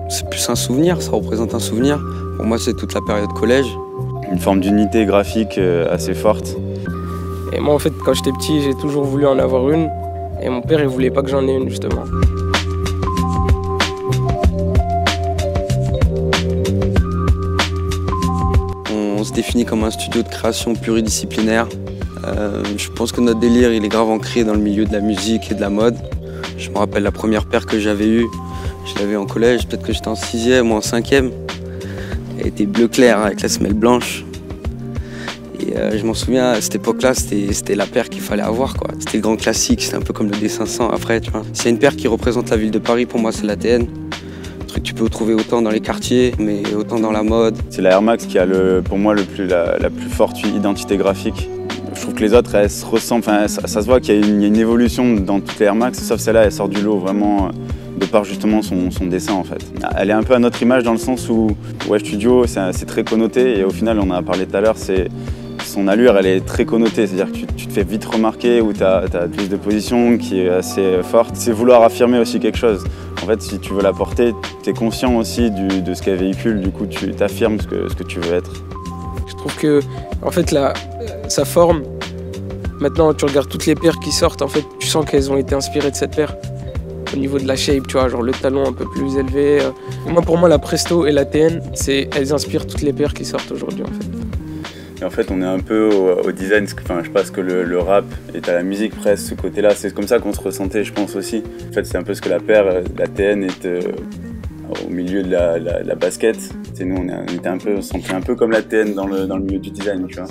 C'est plus un souvenir, ça représente un souvenir. Pour moi, c'est toute la période collège. Une forme d'unité graphique assez forte. Et moi, en fait, quand j'étais petit, j'ai toujours voulu en avoir une. Et mon père, il voulait pas que j'en ai une, justement. On se définit comme un studio de création pluridisciplinaire. Je pense que notre délire, il est grave ancré dans le milieu de la musique et de la mode. Je me rappelle la première paire que j'avais eue. Je l'avais en collège, peut-être que j'étais en 6e ou en 5e. Elle était bleu clair avec la semelle blanche. Et je m'en souviens, à cette époque-là, c'était la paire qu'il fallait avoir, quoi. C'était le grand classique, c'était un peu comme le D500 après, tu vois. S'il y a une paire qui représente la ville de Paris, pour moi, c'est l'ATN. Un truc que tu peux trouver autant dans les quartiers, mais autant dans la mode. C'est la Air Max qui a pour moi la plus forte identité graphique. Je trouve que les autres, elles se ressemblent, enfin, ça se voit qu'il y a une évolution dans toutes les Air Max, sauf celle-là, elle sort du lot vraiment de par justement son dessin en fait. Elle est un peu à notre image dans le sens où ouais, Studio, c'est très connoté et au final, on en a parlé tout à l'heure, son allure, elle est très connotée, c'est-à-dire que tu te fais vite remarquer ou tu as une prise de position qui est assez forte. C'est vouloir affirmer aussi quelque chose. En fait, si tu veux la porter, tu es conscient aussi de ce qu'elle véhicule, du coup tu t'affirmes ce que tu veux être. Je trouve que, en fait, sa forme, maintenant tu regardes toutes les paires qui sortent, en fait, tu sens qu'elles ont été inspirées de cette paire. Au niveau de la shape, tu vois, genre le talon un peu plus élevé. Moi, pour moi, la Presto et la TN, elles inspirent toutes les paires qui sortent aujourd'hui, en fait. Et en fait, on est un peu au design, enfin, je pense que le rap est à la musique presque, ce côté-là. C'est comme ça qu'on se ressentait, je pense aussi. En fait, c'est un peu ce que la paire, la TN, est au milieu de la basket. Nous, on se sentait un peu comme la TN dans le milieu du design, tu vois.